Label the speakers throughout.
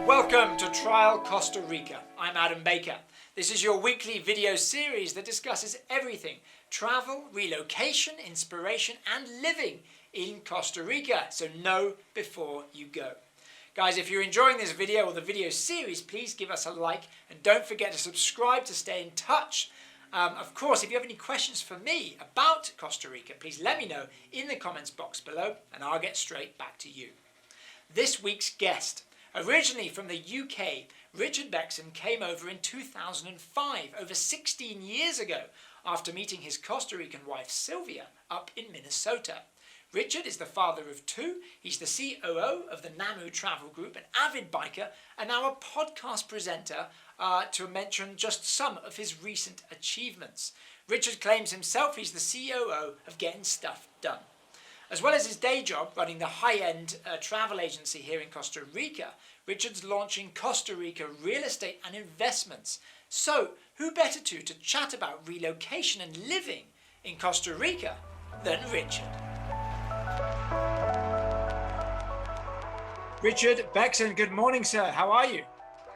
Speaker 1: Welcome to Trial Costa Rica. I'm Adam Baker. This is your weekly video series that discusses everything travel, relocation, inspiration, and living in Costa Rica. So know before you go. Guys, if you're enjoying this video or the video series, please give us a like and don't forget to subscribe to stay in touch. Of course, if you have any questions for me about Costa Rica, please let me know in the comments box below and I'll get straight back to you. This week's guest, originally from the UK, Richard Bexon came over in 2005, over 16 years ago, after meeting his Costa Rican wife Sylvia up in Minnesota. Richard is the father of two. He's the COO of the NAMU Travel Group, an avid biker, and now a podcast presenter, to mention just some of his recent achievements. Richard claims himself he's the COO of Getting Stuff Done. As well as his day job running the high-end travel agency here in Costa Rica, Richard's launching Costa Rica Real Estate and Investments. So, who better to chat about relocation and living in Costa Rica than Richard? Richard Bexon, good morning, sir. How are you?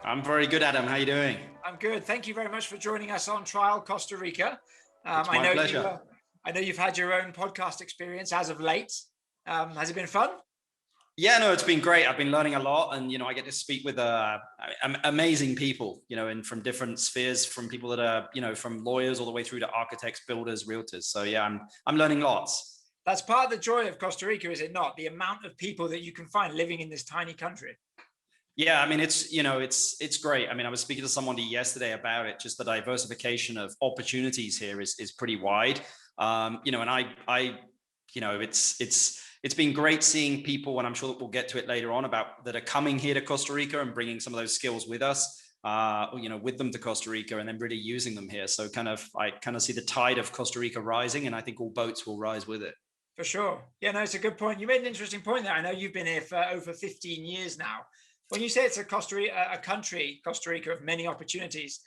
Speaker 2: I'm very good, Adam. How are you doing?
Speaker 1: I'm good. Thank you very much for joining us on Trial Costa Rica.
Speaker 2: It's my pleasure.
Speaker 1: I know you've had your own podcast experience as of late. Has it been fun?
Speaker 2: Yeah, no, it's been great. I've been learning a lot, and I get to speak with amazing people, and from different spheres, from people that are, from lawyers all the way through to architects, builders, realtors. So yeah, I'm learning lots. That's
Speaker 1: part of the joy of Costa Rica, is it not? The amount of people that you can find living in this tiny country.
Speaker 2: Yeah, I mean, it's great. I mean, I was speaking to somebody yesterday about it. Just the diversification of opportunities here is pretty wide. And it's been great seeing people, and I'm sure that we'll get to it later on, that are coming here to Costa Rica and bringing some of those skills with us, with them to Costa Rica, and then really using them here. So I kind of see the tide of Costa Rica rising, and I think all boats will rise with it.
Speaker 1: For sure. Yeah, no, it's a good point. You made an interesting point there. I know you've been here for over 15 years now. When you say it's a country, Costa Rica, of many opportunities,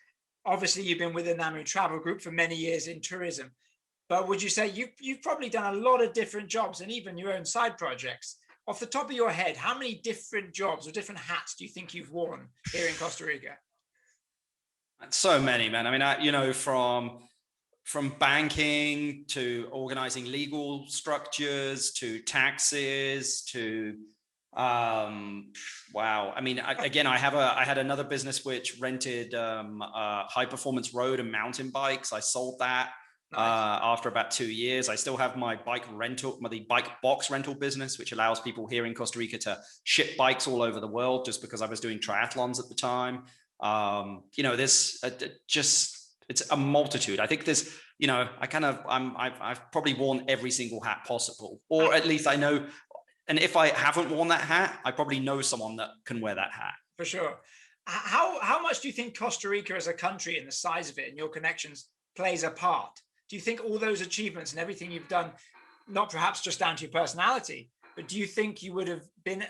Speaker 1: obviously you've been with the NAMU Travel Group for many years in tourism. But would you say you've probably done a lot of different jobs and even your own side projects? Off the top of your head, how many different jobs or different hats do you think you've worn here in Costa Rica?
Speaker 2: So many, man. I mean, from banking to organizing legal structures to taxes to wow. I mean, I had another business which rented high performance road and mountain bikes. I sold that. Nice. After about 2 years. I still have my the bike box rental business, which allows people here in Costa Rica to ship bikes all over the world, just because I was doing triathlons at the time. It's a multitude. I think there's, I've probably worn every single hat possible, or at least I know. And if I haven't worn that hat, I probably know someone that can wear that hat.
Speaker 1: For sure. How much do you think Costa Rica as a country and the size of it and your connections plays a part? Do you think all those achievements and everything you've done, not perhaps just down to your personality, but do you think you would have been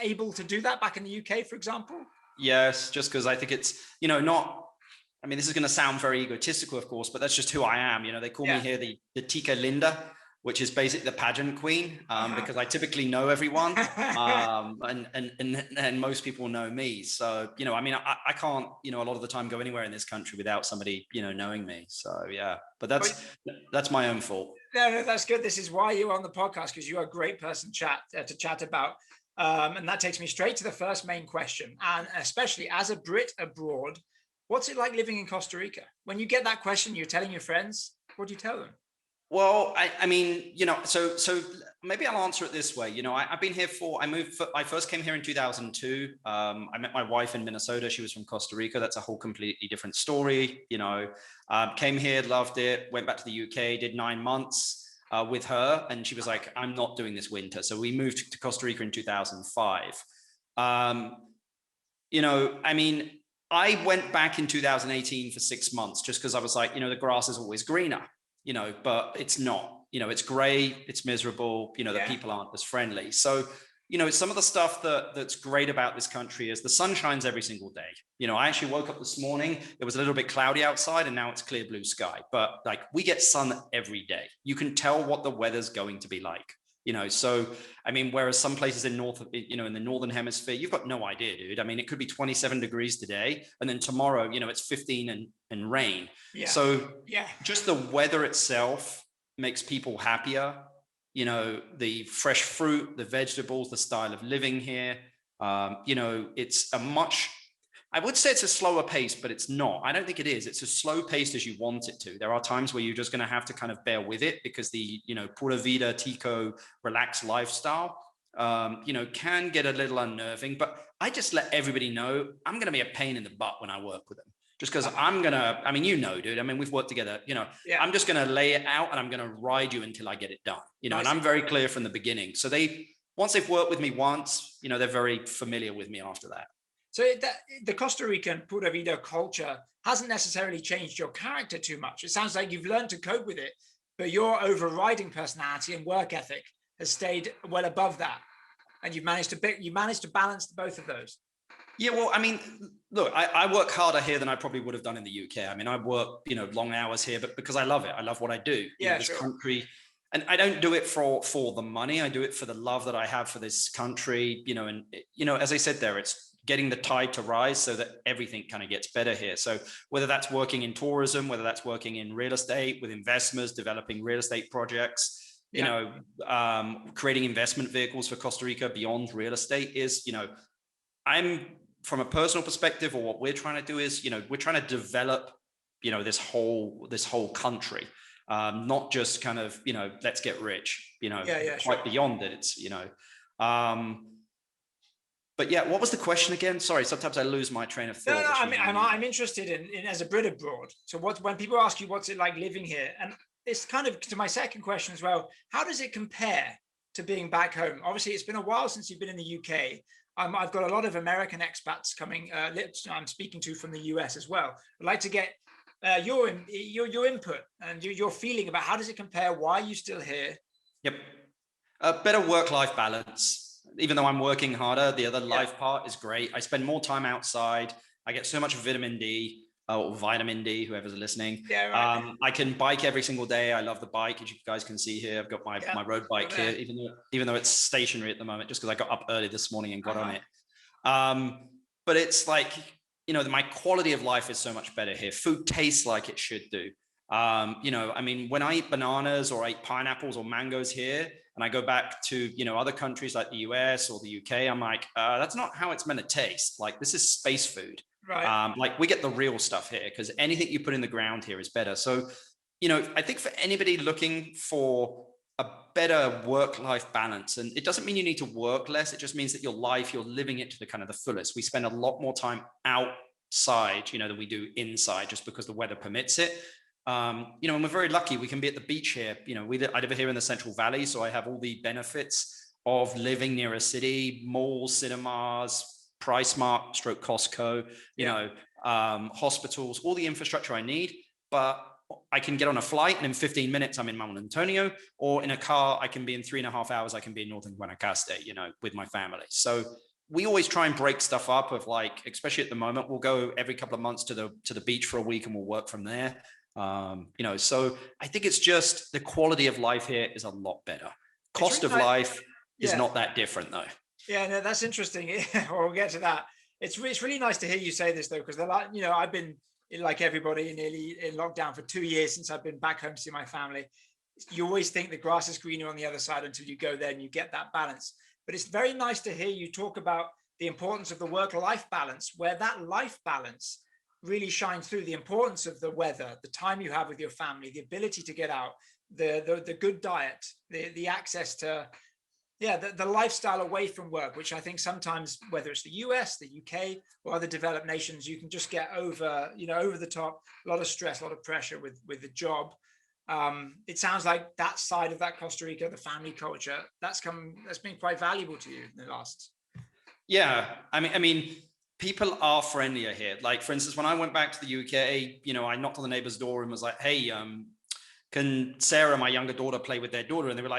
Speaker 1: able to do that back in the UK, for example?
Speaker 2: Yes, just because I think it's, this is going to sound very egotistical, of course, but that's just who I am. They call me here the Tica Linda, which is basically the pageant queen, because I typically know everyone, and most people know me. So, I can't, a lot of the time go anywhere in this country without somebody, knowing me. So, yeah, but that's my own fault.
Speaker 1: No, that's good. This is why you're on the podcast, because you're a great person to chat about. And that takes me straight to the first main question. And especially as a Brit abroad, what's it like living in Costa Rica? When you get that question, you're telling your friends, what do you tell them?
Speaker 2: Well, so maybe I'll answer it this way. I've been here I first came here in 2002. I met my wife in Minnesota. She was from Costa Rica. That's a whole completely different story. Came here, loved it, went back to the UK, did 9 months with her. And she was like, I'm not doing this winter. So we moved to Costa Rica in 2005. I went back in 2018 for 6 months just because I was like, the grass is always greener. But it's not, it's gray, it's miserable, the people aren't as friendly. So, some of the stuff that's great about this country is the sun shines every single day. I actually woke up this morning, it was a little bit cloudy outside and now it's clear blue sky, but we get sun every day. You can tell what the weather's going to be like. So I mean, whereas some places in in the northern hemisphere, you've got no idea, dude. I mean, it could be 27 degrees today, and then tomorrow, it's 15 and rain.
Speaker 1: Yeah.
Speaker 2: So
Speaker 1: yeah,
Speaker 2: just the weather itself makes people happier. The fresh fruit, the vegetables, the style of living here. It's I would say it's a slower pace, but it's not. I don't think it is. It's as slow paced as you want it to. There are times where you're just going to have to kind of bear with it because the, Pura Vida, Tico, relaxed lifestyle, can get a little unnerving. But I just let everybody know I'm going to be a pain in the butt when I work with them. Just because dude, I mean, we've worked together, I'm just going to lay it out and I'm going to ride you until I get it done, and I'm very clear from the beginning. So once they've worked with me once, they're very familiar with me after that.
Speaker 1: So the Costa Rican Pura Vida culture hasn't necessarily changed your character too much. It sounds like you've learned to cope with it, but your overriding personality and work ethic has stayed well above that. And you've managed to balance both of those.
Speaker 2: Yeah, well, I mean, look, I work harder here than I probably would have done in the UK. I mean, I work, long hours here, but because I love it. I love what I do. This country, and I don't do it for the money. I do it for the love that I have for this country, and, as I said there, it's getting the tide to rise so that everything kind of gets better here. So whether that's working in tourism, whether that's working in real estate with investors, developing real estate projects, creating investment vehicles for Costa Rica beyond real estate is, I'm from a personal perspective, or what we're trying to do is, we're trying to develop, this whole country, not just kind of, let's get rich, quite beyond it. It's, but yeah, what was the question again? Sorry, sometimes I lose my train of thought.
Speaker 1: No, I'm interested in as a Brit abroad. So when people ask you what's it like living here, and it's kind of to my second question as well, how does it compare to being back home? Obviously, it's been a while since you've been in the UK. I've got a lot of American expats coming. I'm speaking to from the US as well. I'd like to get your input and your feeling about how does it compare? Why are you still here?
Speaker 2: Yep, a better work-life balance. Even though I'm working harder, the other life part is great. I spend more time outside. I get so much vitamin D, or vitamin D, whoever's listening.
Speaker 1: Yeah, right.
Speaker 2: I can bike every single day. I love the bike, as you guys can see here. I've got my road bike here, even though it's stationary at the moment, just because I got up early this morning and got on it. But it's like, my quality of life is so much better here. Food tastes like it should do. I mean, when I eat bananas or I eat pineapples or mangoes here, and I go back to, other countries like the US or the UK, I'm like, that's not how it's meant to taste. Like, this is space food.
Speaker 1: Right.
Speaker 2: Like, we get the real stuff here because anything you put in the ground here is better. So, I think for anybody looking for a better work-life balance, and it doesn't mean you need to work less. It just means that your life, you're living it to the kind of the fullest. We spend a lot more time outside, than we do inside, just because the weather permits it. And we're very lucky. We can be at the beach here. I live here in the Central Valley, so I have all the benefits of living near a city, malls, cinemas, PriceMart, Costco, hospitals, all the infrastructure I need. But I can get on a flight and in 15 minutes I'm in Mount Antonio, or in a car I can be in 3.5 hours. I can be in Northern Guanacaste, with my family. So we always try and break stuff up of, like, especially at the moment, we'll go every couple of months to the beach for a week and we'll work from there. So I think it's just the quality of life here is a lot better. Cost of life is not that different though.
Speaker 1: Yeah, no, that's interesting. We'll get to that. It's really nice to hear you say this though, because they're like, I've been like everybody nearly in lockdown for 2 years since I've been back home to see my family. You always think the grass is greener on the other side until you go there and you get that balance. But it's very nice to hear you talk about the importance of the work-life balance, where that life balance really shines through. The importance of the weather, the time you have with your family, the ability to get out, the good diet, the access to the lifestyle away from work, which I think sometimes, whether it's the US, the UK, or other developed nations, you can just get over the top, a lot of stress, a lot of pressure with the job. It sounds like that side of that Costa Rica, the family culture, that's been quite valuable to you in the last.
Speaker 2: Yeah, I mean, people are friendlier here. Like, for instance, when I went back to the UK, I knocked on the neighbor's door and was like, "Hey, can Sarah, my younger daughter, play with their daughter?" And they were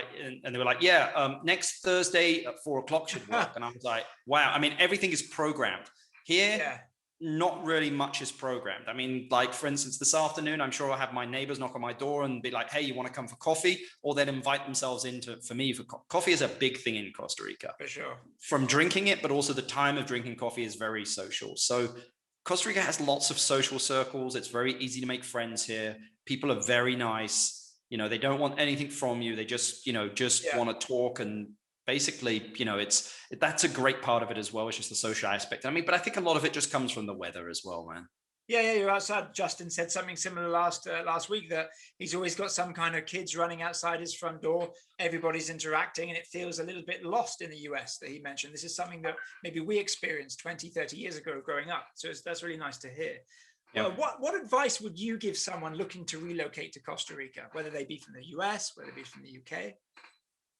Speaker 2: like, "Yeah, next Thursday at 4:00 should work." And I was like, "Wow!" I mean, everything is programmed here. not really much is programmed. I mean, like for instance, this afternoon, I'm sure I'll have my neighbors knock on my door and be like, hey, you want to come for coffee? Or they'd invite themselves for me for coffee is a big thing in Costa Rica.
Speaker 1: For sure.
Speaker 2: From drinking it, but also the time of drinking coffee is very social. So Costa Rica has lots of social circles. It's very easy to make friends here. People are very nice. You know, they don't want anything from you. They just, want to talk. And basically, that's a great part of it as well. It's just the social aspect. I mean, but I think a lot of it just comes from the weather as well, man.
Speaker 1: Yeah, you're outside. Justin said something similar last week, that he's always got some kind of kids running outside his front door. Everybody's interacting, and it feels a little bit lost in the US, that he mentioned. This is something that maybe we experienced 20, 30 years ago growing up. So that's really nice to hear. Yep. What advice would you give someone looking to relocate to Costa Rica, whether they be from the US, whether they be from the UK?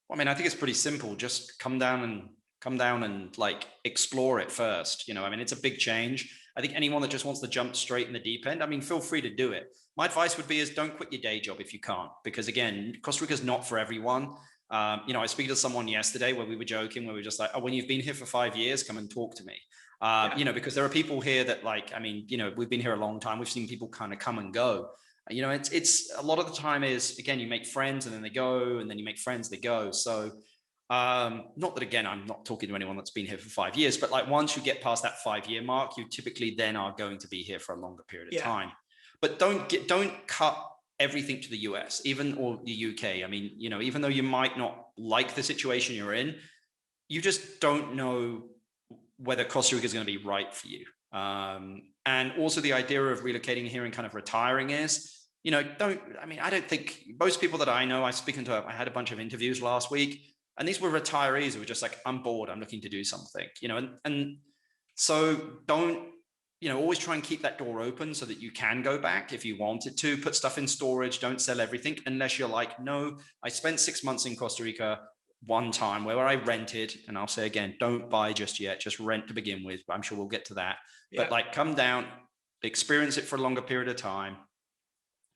Speaker 2: Well, I mean, I think it's pretty simple. Just come down and like explore it first. I mean, it's a big change. I think anyone that just wants to jump straight in the deep end, I mean, feel free to do it. My advice would be is don't quit your day job if you can't, because again, Costa Rica is not for everyone. I was speaking to someone yesterday where we were joking, where we were just like, oh, when you've been here for 5 years, come and talk to me. Because there are people here that we've been here a long time. We've seen people kind of come and go. It's a lot of the time is, again, you make friends and then they go, and then you make friends, they go. So not that, again, I'm not talking to anyone that's been here for 5 years, but like once you get past that 5-year mark, you typically then are going to be here for a longer period of time. But don't cut everything to the US, or the UK. I mean, even though you might not like the situation you're in, you just don't know whether Costa Rica is going to be right for you. And also the idea of relocating here and kind of retiring is, I don't think most people that I know, I had a bunch of interviews last week, and these were retirees who were just like, I'm bored, I'm looking to do something, and so don't, always try and keep that door open so that you can go back if you wanted to. Put stuff in storage, don't sell everything unless you're like, no, I spent 6 months in Costa Rica one time where I rented, and I'll say again, don't buy just yet, just rent to begin with. I'm sure we'll get to that. But like, come down, experience it for a longer period of time,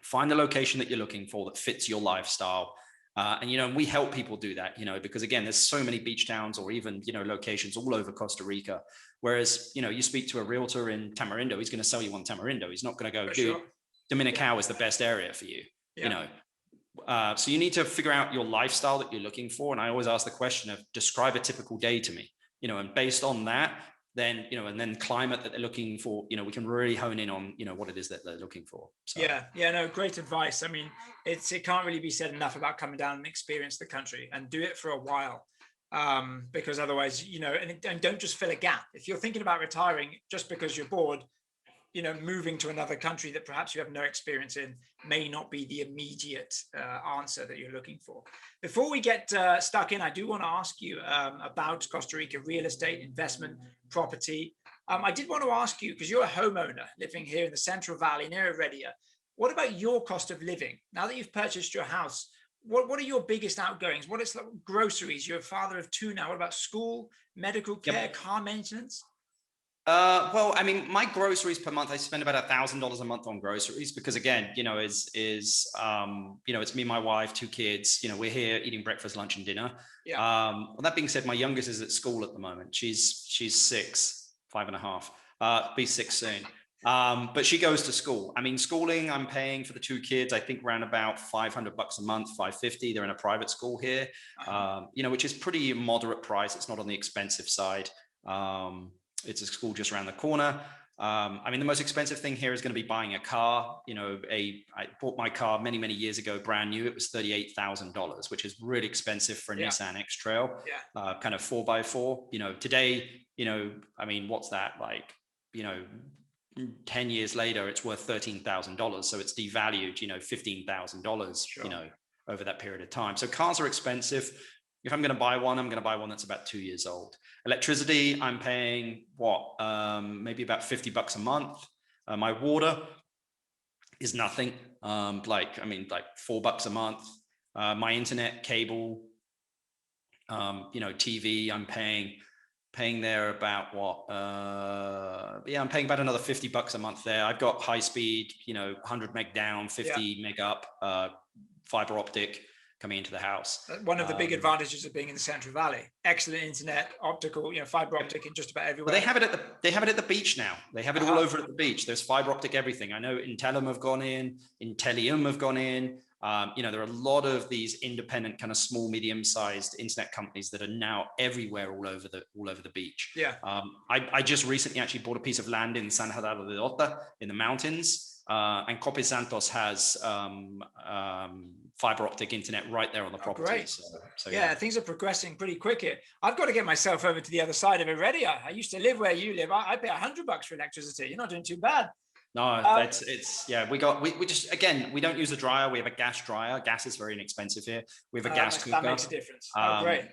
Speaker 2: find the location that you're looking for that fits your lifestyle. And we help people do that, because again, there's so many beach towns or even, locations all over Costa Rica. Whereas, you speak to a realtor in Tamarindo, he's going to sell you on Tamarindo. He's not going to go, Dominicao is the best area for you, so you need to figure out your lifestyle that you're looking for. And I always ask the question of, describe a typical day to me, and based on that, then, and then climate that they're looking for, we can really hone in on, what it is that they're looking for. So.
Speaker 1: No, great advice. I mean, it can't really be said enough about coming down and experience the country and do it for a while. Because otherwise, and don't just fill a gap. If you're thinking about retiring just because you're bored, moving to another country that perhaps you have no experience in may not be the immediate answer that you're looking for. Before we get stuck in, I do want to ask you about Costa Rica real estate, investment, property. I did want to ask you, because you're a homeowner living here in the Central Valley near Heredia, what about your cost of living? Now that you've purchased your house, what are your biggest outgoings? What is like groceries? You're a father of 2 now. What about school, medical care, car maintenance?
Speaker 2: Well, I mean, my groceries per month, I spend about $1,000 a month on groceries because, again, it's me, my wife, 2 kids. We're here eating breakfast, lunch, and dinner. Well, that being said, my youngest is at school at the moment. She's 6, 5.5, be 6 soon. But she goes to school. I mean, schooling, I'm paying for the 2 kids, I think around about $500 a month, $550. They're in a private school here, which is pretty moderate price. It's not on the expensive side. It's a school just around the corner. I mean, the most expensive thing here is going to be buying a car. I bought my car many, many years ago, brand new. It was $38,000, which is really expensive for a Nissan X-Trail, kind of 4x4. Today, I mean, what's that like? 10 years later, it's worth $13,000. So it's devalued, $15,000, over that period of time. So cars are expensive. If I'm going to buy one, I'm going to buy one that's about 2 years old. Electricity, I'm paying maybe about $50 a month. My water is nothing. like $4 a month. My internet, cable, TV, I'm paying there about I'm paying about another $50 a month there. I've got high speed, 100 meg down, 50 meg up, fiber optic. coming into the house.
Speaker 1: One of the big advantages of being in the Central Valley. Excellent internet, optical, fiber optic in just about everywhere.
Speaker 2: Well, they have it at the beach now. They have it all over at the beach. There's fiber optic everything. I know Intellum have gone in, Intellium have gone in. There are a lot of these independent kind of small, medium-sized internet companies that are now everywhere all over the beach.
Speaker 1: Yeah.
Speaker 2: I just recently actually bought a piece of land in San Gerardo de Dota in the mountains. And Copy Santos has fiber optic internet right there on the property.
Speaker 1: Great.
Speaker 2: So
Speaker 1: yeah, things are progressing pretty quick here. I've got to get myself over to the other side of it already. I used to live where you live. I pay $100 for electricity. You're not doing too bad.
Speaker 2: No, we just, again, we don't use a dryer. We have a gas dryer. Gas is very inexpensive here. We have a gas cooker.
Speaker 1: That makes a difference. Great.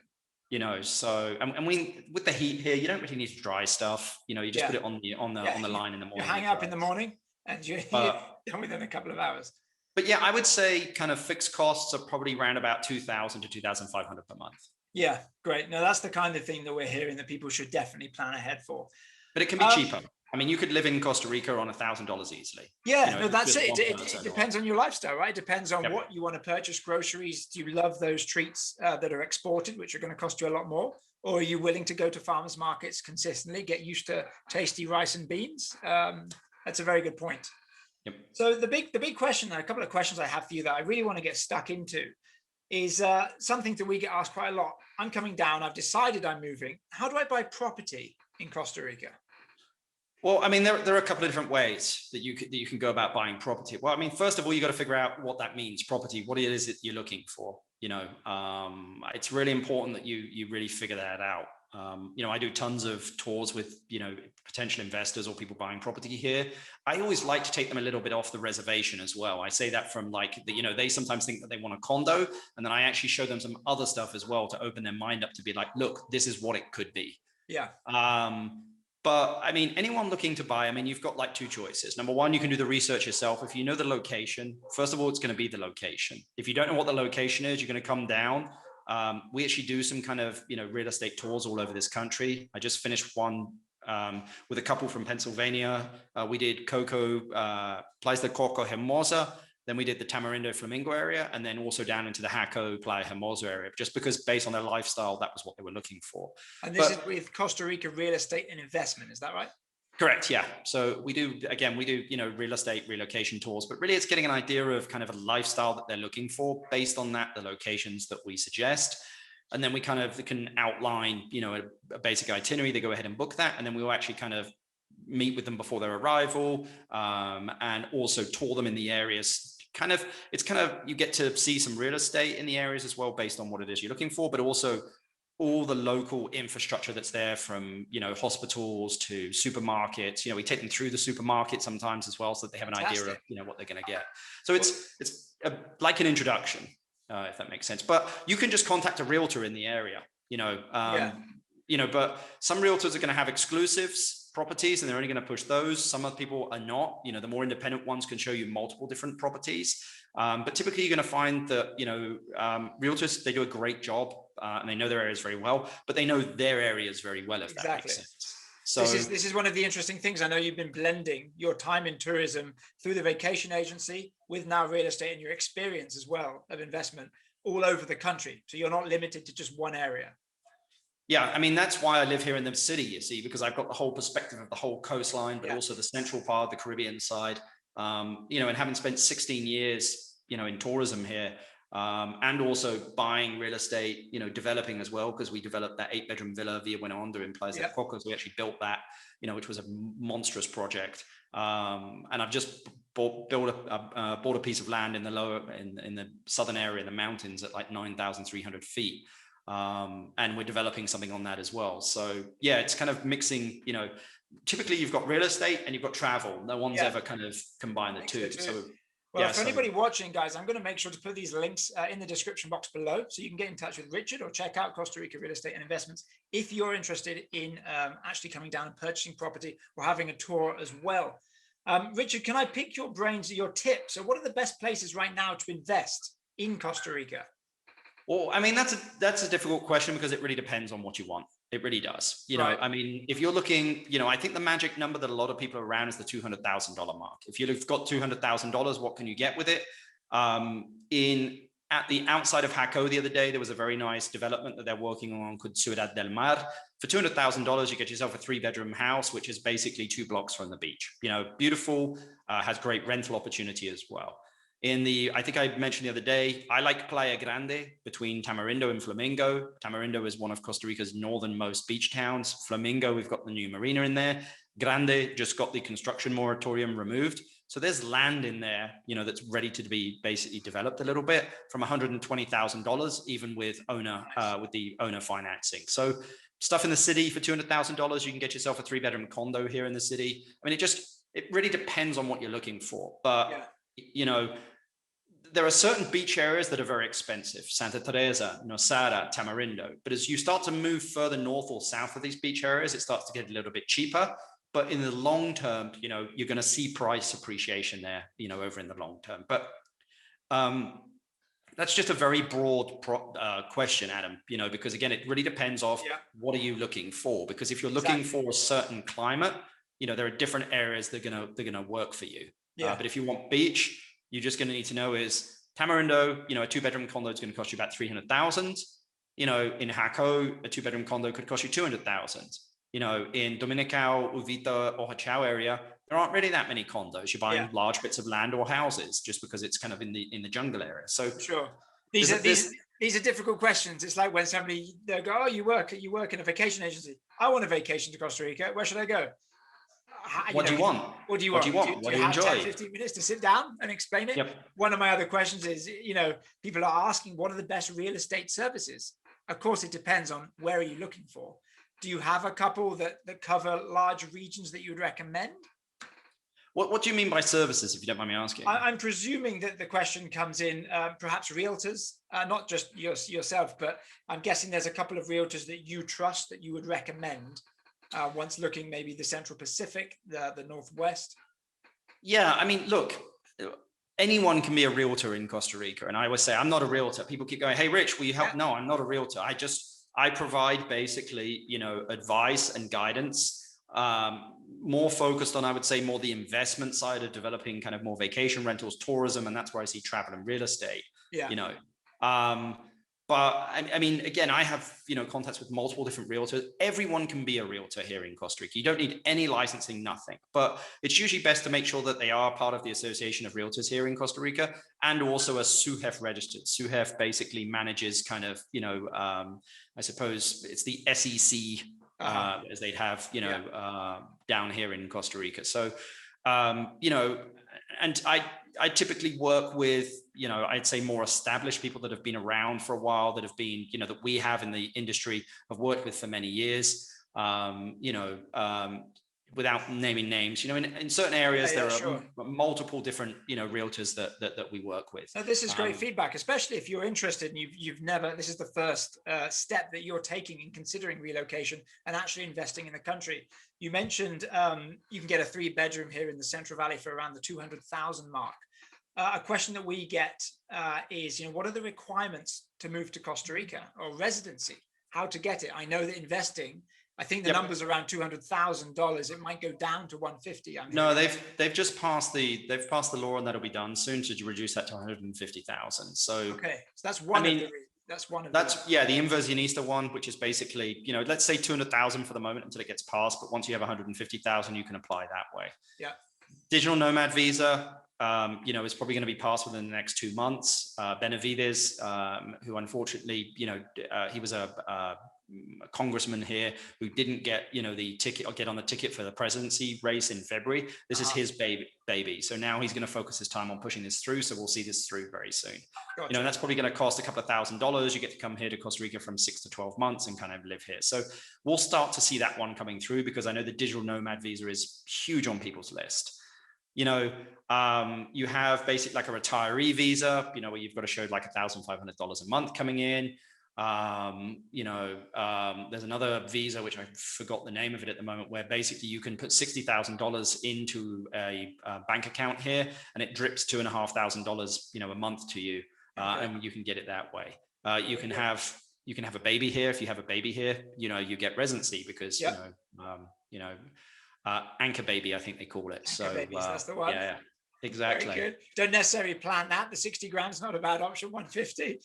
Speaker 2: So and we, with the heat here, you don't really need to dry stuff. You just put it on the line in the morning.
Speaker 1: You hang up in the morning and you're done within a couple of hours.
Speaker 2: But yeah, I would say kind of fixed costs are probably around about $2,000 to $2,500 per month.
Speaker 1: Yeah, great. No, that's the kind of thing that we're hearing that people should definitely plan ahead for.
Speaker 2: But it can be cheaper. I mean, you could live in Costa Rica on $1,000 easily.
Speaker 1: Yeah, no, that's it. It depends on your lifestyle, right? It depends on what you want to purchase. Groceries, do you love those treats that are exported, which are going to cost you a lot more? Or are you willing to go to farmers markets consistently, get used to tasty rice and beans? That's a very good point.
Speaker 2: Yep.
Speaker 1: So the big question, a couple of questions I have for you that I really want to get stuck into is something that we get asked quite a lot. I'm coming down. I've decided I'm moving. How do I buy property in Costa Rica?
Speaker 2: Well, I mean, there are a couple of different ways that you can go about buying property. Well, I mean, first of all, you got to figure out what that means, property, what it is that you're looking for. It's really important that you really figure that out. I do tons of tours with, potential investors or people buying property here. I always like to take them a little bit off the reservation as well. I say that from they sometimes think that they want a condo, and then I actually show them some other stuff as well to open their mind up to be like, look, this is what it could be.
Speaker 1: Yeah.
Speaker 2: But I mean, anyone looking to buy, I mean, you've got like two choices. Number one, you can do the research yourself. If you know the location, first of all, it's going to be the location. If you don't know what the location is, you're going to come down. We actually do some kind of, real estate tours all over this country. I just finished one with a couple from Pennsylvania. We did Playa de Coco Hermosa. Then we did the Tamarindo Flamingo area, and then also down into the Jaco Playa Hermosa area, just because based on their lifestyle, that was what they were looking for.
Speaker 1: And this is with Costa Rica Real Estate and Investment, is that right?
Speaker 2: Correct, yeah. So we do, real estate relocation tours, but really it's getting an idea of kind of a lifestyle that they're looking for. Based on that, the locations that we suggest. And then we kind of can outline, a basic itinerary. They go ahead and book that. And then we will actually kind of meet with them before their arrival, and also tour them in the areas. You get to see some real estate in the areas as well, based on what it is you're looking for, but also all the local infrastructure that's there, from hospitals to supermarkets. We take them through the supermarket sometimes as well, so that they have an idea of what they're going to get. So it's like an introduction, if that makes sense. But you can just contact a realtor in the area. But some realtors are going to have exclusives properties, and they're only going to push those. Some other people are not. The more independent ones can show you multiple different properties. But typically you're going to find that, realtors, they do a great job, and they know their areas very well, but they know their areas very well, if that makes sense. So
Speaker 1: this is one of the interesting things. I know you've been blending your time in tourism through the vacation agency with now real estate, and your experience as well of investment all over the country. So you're not limited to just one area.
Speaker 2: Yeah, I mean, that's why I live here in the city, you see, because I've got the whole perspective of the whole coastline, but also the central part, the Caribbean side, and having spent 16 years, in tourism here, and also buying real estate, developing as well, because we developed that 8-bedroom villa Villa Buena in Playa de Coco. So we actually built that, which was a monstrous project. And I've just bought a piece of land in the southern area in the mountains at like 9,300 feet. And we're developing something on that as well. So yeah, it's kind of mixing, typically you've got real estate and you've got travel. No one's ever kind of combined the two. So
Speaker 1: well, for anybody watching, guys, I'm going to make sure to put these links in the description box below, so you can get in touch with Richard or check out Costa Rica Real Estate and Investments if you're interested in actually coming down and purchasing property or having a tour as well. Richard, can I pick your brains, your tips? So what are the best places right now to invest in Costa Rica?
Speaker 2: Well, I mean, that's a difficult question, because it really depends on what you want. It really does. I mean, if you're looking, I think the magic number that a lot of people are around is the $200,000 mark. If you've got $200,000, what can you get with it? In at the outside of Jaco the other day, there was a very nice development that they're working on called Ciudad del Mar. For $200,000, you get yourself a 3-bedroom house, which is basically 2 blocks from the beach. Beautiful, has great rental opportunity as well. I think I mentioned the other day, I like Playa Grande between Tamarindo and Flamingo. Tamarindo is one of Costa Rica's northernmost beach towns. Flamingo, we've got the new marina in there. Grande just got the construction moratorium removed. So there's land in there, that's ready to be basically developed a little bit from $120,000, even with the owner financing. So stuff in the city for $200,000, you can get yourself a 3-bedroom condo here in the city. I mean, it really depends on what you're looking for. But, there are certain beach areas that are very expensive. Santa Teresa, Nosara, Tamarindo. But as you start to move further north or south of these beach areas, it starts to get a little bit cheaper. But in the long term, you're going to see price appreciation there, over in the long term. But that's just a very broad question, Adam, because again, it really depends on what are you looking for? Because if you're looking for a certain climate, there are different areas that are going to work for you. But if you want beach, you're just going to need to know is Tamarindo, a 2-bedroom condo is going to cost you about $300,000. In Jaco, a 2-bedroom condo could cost you $200,000. In Dominicao, Uvita, or Hachao area, there aren't really that many condos. You're buying large bits of land or houses just because it's kind of in the jungle area. So
Speaker 1: sure, these are difficult questions. It's like when somebody they go, "Oh, you work in a vacation agency. I want a vacation to Costa Rica. Where should I go?"
Speaker 2: What do you want?
Speaker 1: What do you want?
Speaker 2: What do you enjoy?
Speaker 1: 10, 15 minutes to sit down and explain it?
Speaker 2: Yep.
Speaker 1: One of my other questions is, people are asking, what are the best real estate services? Of course, it depends on where are you looking for. Do you have a couple that cover large regions that you would recommend?
Speaker 2: What do you mean by services, if you don't mind me asking?
Speaker 1: I'm presuming that the question comes in, perhaps realtors, not just yourself, but I'm guessing there's a couple of realtors that you trust that you would recommend. Once looking maybe the Central Pacific, the Northwest.
Speaker 2: Yeah, I mean, look, anyone can be a realtor in Costa Rica. And I always say, I'm not a realtor. People keep going, hey, Rich, will you help? No, I'm not a realtor. I provide basically, advice and guidance, more focused on, I would say, more the investment side of developing kind of more vacation rentals, tourism. And that's where I see travel and real estate, But I mean, again, I have, contacts with multiple different realtors. Everyone can be a realtor here in Costa Rica. You don't need any licensing, nothing. But it's usually best to make sure that they are part of the Association of Realtors here in Costa Rica and also a SUHEF registered. SUHEF basically manages kind of, I suppose it's the SEC as they'd have, down here in Costa Rica. So, and I typically work with, I'd say more established people that have been around for a while, that have been, that we have in the industry, have worked with for many years, without naming names, in certain areas, there are multiple different, realtors that we work with.
Speaker 1: Now, this is great feedback, especially if you're interested and you've never, this is the first step that you're taking in considering relocation and actually investing in the country. You mentioned you can get a 3-bedroom here in the Central Valley for around the 200,000 mark. A question that we get is, what are the requirements to move to Costa Rica, or residency? How to get it? I know that investing, I think the number's around $200,000. It might go down to 150.
Speaker 2: No, they've just passed the law, and that'll be done soon to reduce that to 150,000. So
Speaker 1: okay, so that's one.
Speaker 2: The inversionista one, which is basically, let's say 200,000 for the moment until it gets passed. But once you have 150,000, you can apply that way.
Speaker 1: Yeah. Digital
Speaker 2: nomad visa, is probably going to be passed within the next 2 months. Benavides, who unfortunately, he was a congressman here who didn't get, the ticket or get on the ticket for the presidency race in February. This is his baby. So now he's going to focus his time on pushing this through. So we'll see this through very soon. Gotcha. And that's probably going to cost a couple of $1,000s. You get to come here to Costa Rica from 6 to 12 months and kind of live here. So we'll start to see that one coming through, because I know the digital nomad visa is huge on people's list. You have basically like a retiree visa, where you've got to show like $1,500 a month coming in. There's another visa, which I forgot the name of it at the moment, where basically you can put $60,000 into a bank account here, and it drips $2,500, a month to you, and you can get it that way. You can have a baby here. If you have a baby here, you get residency, because anchor baby, I think they call it.
Speaker 1: Anchor babies, that's the one.
Speaker 2: exactly.
Speaker 1: Very good. Don't necessarily plan that. The 60 grand is not a bad option. 150.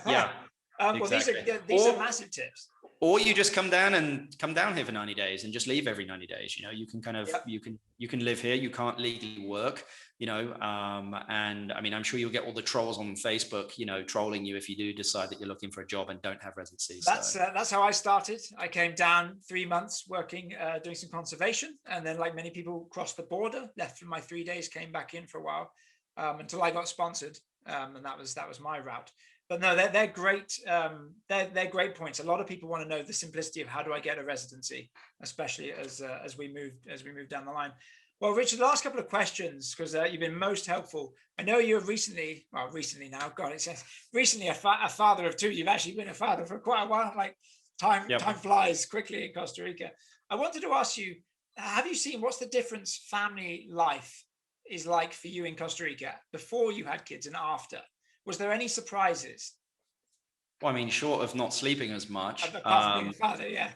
Speaker 2: Yeah,
Speaker 1: Well,
Speaker 2: exactly.
Speaker 1: these are massive tips.
Speaker 2: Or you just come down here for 90 days and just leave every 90 days. You can kind of,
Speaker 1: Yep.
Speaker 2: you can live here. You can't legally work, and I mean, I'm sure you'll get all the trolls on Facebook, trolling you if you do decide that you're looking for a job and don't have residency.
Speaker 1: That's how I started. I came down 3 months working, doing some conservation. And then, like many people, crossed the border, left for my 3 days, came back in for a while, until I got sponsored. And that was my route. But no, they're great. They're great points. A lot of people want to know the simplicity of how do I get a residency, especially as we move down the line. Well, Richard, the last couple of questions, because you've been most helpful. I know you're recently now, God, it says recently a father of two. You've actually been a father for quite a while. Like time flies quickly in Costa Rica. I wanted to ask you, have you seen what's the difference family life is like for you in Costa Rica before you had kids and after? Was there any surprises?
Speaker 2: Well, I mean, short of not sleeping as much.
Speaker 1: Apart from being a father, yeah.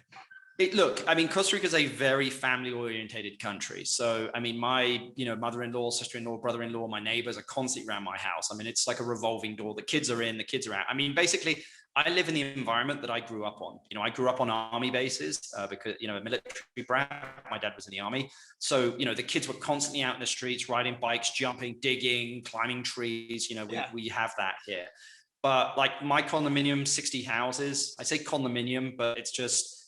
Speaker 2: Look, I mean, Costa Rica is a very family-orientated country. So, I mean, my, mother-in-law, sister-in-law, brother-in-law, my neighbors are constantly around my house. I mean, it's like a revolving door. The kids are in, the kids are out. I mean, basically, I live in the environment that I grew up on. I grew up on army bases because, a military brat. My dad was in the army. So, the kids were constantly out in the streets, riding bikes, jumping, digging, climbing trees. We have that here. But like my condominium, 60 houses, I say condominium, but it's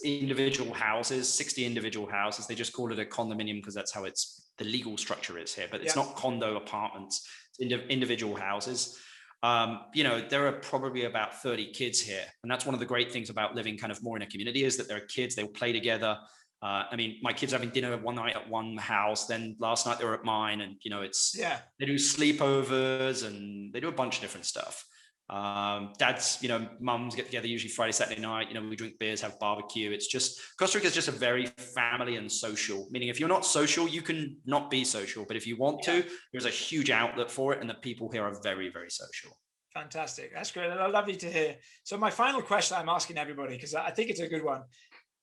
Speaker 2: individual houses, 60 individual houses. They just call it a condominium because that's how the legal structure is here, but it's not condo apartments, it's individual houses. There are probably about 30 kids here. And that's one of the great things about living kind of more in a community is that there are kids, they'll play together. I mean, my kids having dinner one night at one house, then last night they were at mine, and they do sleepovers and they do a bunch of different stuff. Dads, mums get together usually Friday, Saturday night. We drink beers, have barbecue. It's just Costa Rica is just a very family and social. Meaning, if you're not social, you can not be social. But if you want to, there's a huge outlet for it, and the people here are very, very social.
Speaker 1: Fantastic. That's great. Lovely to hear. So my final question I'm asking everybody, because I think it's a good one.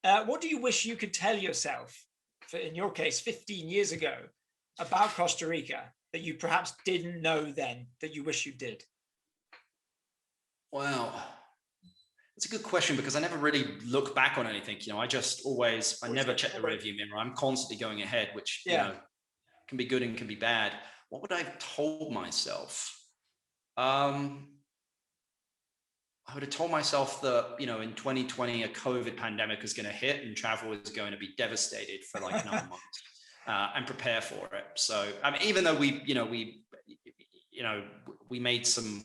Speaker 1: What do you wish you could tell yourself, in your case, 15 years ago, about Costa Rica that you perhaps didn't know then that you wish you did?
Speaker 2: Wow, it's a good question because I never really look back on anything. I never check the rearview mirror. I'm constantly going ahead, which can be good and can be bad. What would I have told myself? I would have told myself that, in 2020, a COVID pandemic is going to hit and travel is going to be devastated for like 9 months and prepare for it. So, I mean, even though we made some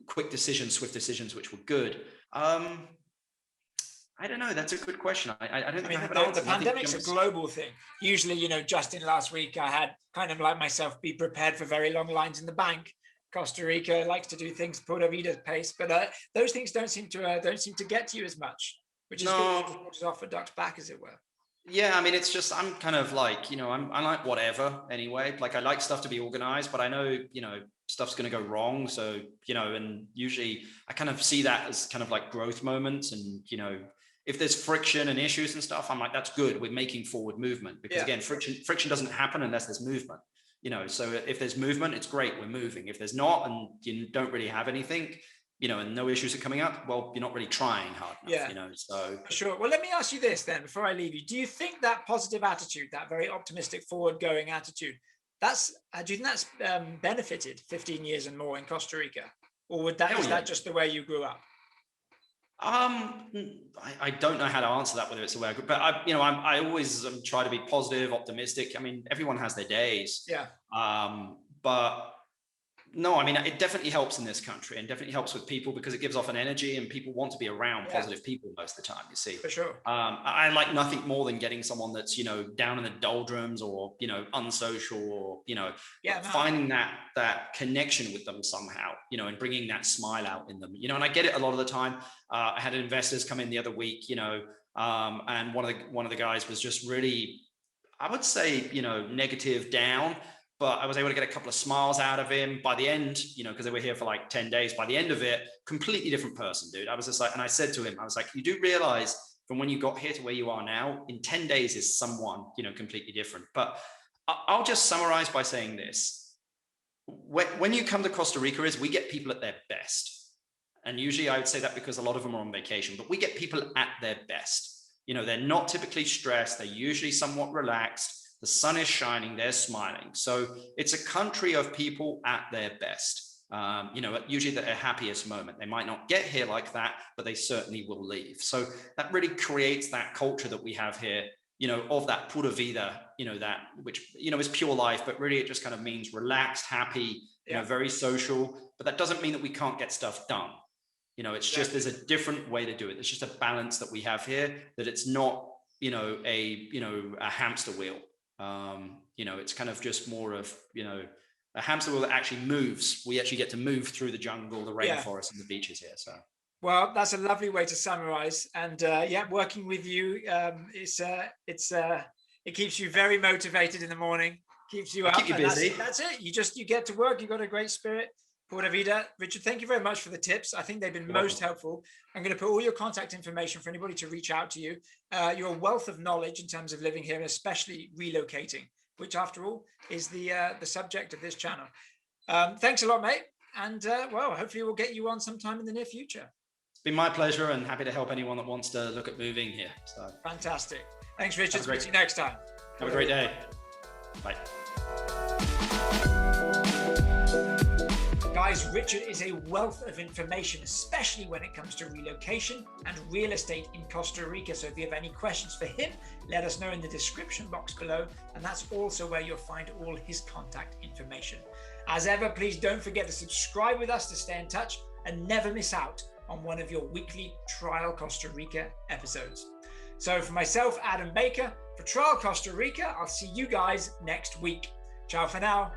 Speaker 2: quick decisions, swift decisions, which were good. I don't know. That's a good question. I don't think I have an answer.
Speaker 1: The pandemic's a global thing. Usually, just in last week, I had kind of like myself be prepared for very long lines in the bank. Costa Rica likes to do things Pura Vida pace, but those things don't seem to get to you as much, which is good. Which is off a duck's back, as it were.
Speaker 2: Yeah, I mean, it's just I'm kind of like I like whatever anyway. Like I like stuff to be organized, but I know stuff's going to go wrong. So and usually I kind of see that as kind of like growth moments, and if there's friction and issues and stuff, I'm like, that's good. We're making forward movement because again, friction doesn't happen unless there's movement. So if there's movement, it's great, we're moving. If there's not, and you don't really have anything, and no issues are coming up, well, you're not really trying hard enough, so.
Speaker 1: Sure. Well, let me ask you this then, before I leave you. Do you think that positive attitude, that very optimistic, forward-going attitude, do you think that's benefited 15 years and more in Costa Rica? Or is that just the way you grew up?
Speaker 2: I don't know how to answer that, whether it's the way I grew, but I always try to be positive, optimistic. I mean, everyone has their days.
Speaker 1: Yeah.
Speaker 2: But no, I mean, it definitely helps in this country and definitely helps with people because it gives off an energy and people want to be around positive people most of the time, you see.
Speaker 1: For sure.
Speaker 2: I like nothing more than getting someone that's, down in the doldrums or, unsocial or, finding that connection with them somehow, and bringing that smile out in them, and I get it a lot of the time. I had investors come in the other week, and one of the guys was just really, I would say, negative, down. But I was able to get a couple of smiles out of him by the end, because they were here for like 10 days. By the end of it, completely different person, dude. I was just like, and I said to him, I was like, you do realize from when you got here to where you are now, in 10 days is someone, completely different. But I'll just summarize by saying this. When you come to Costa Rica, we get people at their best. And usually I would say that because a lot of them are on vacation, but we get people at their best. You know, they're not typically stressed. They're usually somewhat relaxed. The sun is shining, they're smiling. So it's a country of people at their best. You know, usually at their happiest moment. They might not get here like that, but they certainly will leave. So that really creates that culture that we have here, you know, of that Pura Vida, you know, that which, you know, is pure life, but really it just kind of means relaxed, happy, you know, very social. But that doesn't mean that we can't get stuff done. You know, it's just, there's a different way to do it. It's just a balance that we have here, that it's not, you know, a hamster wheel. You know, it's kind of just more of, you know, a hamster wheel that actually moves. We actually get to move through the jungle, the rainforest, and the beaches here. So,
Speaker 1: well, that's a lovely way to summarize. And yeah, working with you, it keeps you very motivated in the morning, keeps you up.
Speaker 2: Keep you busy.
Speaker 1: That's it. You get to work. You've got a great spirit. Pura Vida. Richard, thank you very much for the tips. I think they've been most helpful. I'm going to put all your contact information for anybody to reach out to you. You're a wealth of knowledge in terms of living here, and especially relocating, which after all is the subject of this channel. Thanks a lot, mate. And well, hopefully we'll get you on sometime in the near future. It's
Speaker 2: been my pleasure, and happy to help anyone that wants to look at moving here. So
Speaker 1: fantastic. Thanks, Richard. See you next time.
Speaker 2: Have a great day. Bye.
Speaker 1: Guys, Richard is a wealth of information, especially when it comes to relocation and real estate in Costa Rica. So if you have any questions for him, let us know in the description box below. And that's also where you'll find all his contact information. As ever, please don't forget to subscribe with us to stay in touch and never miss out on one of your weekly Trial Costa Rica episodes. So for myself, Adam Baker, for Trial Costa Rica, I'll see you guys next week. Ciao for now.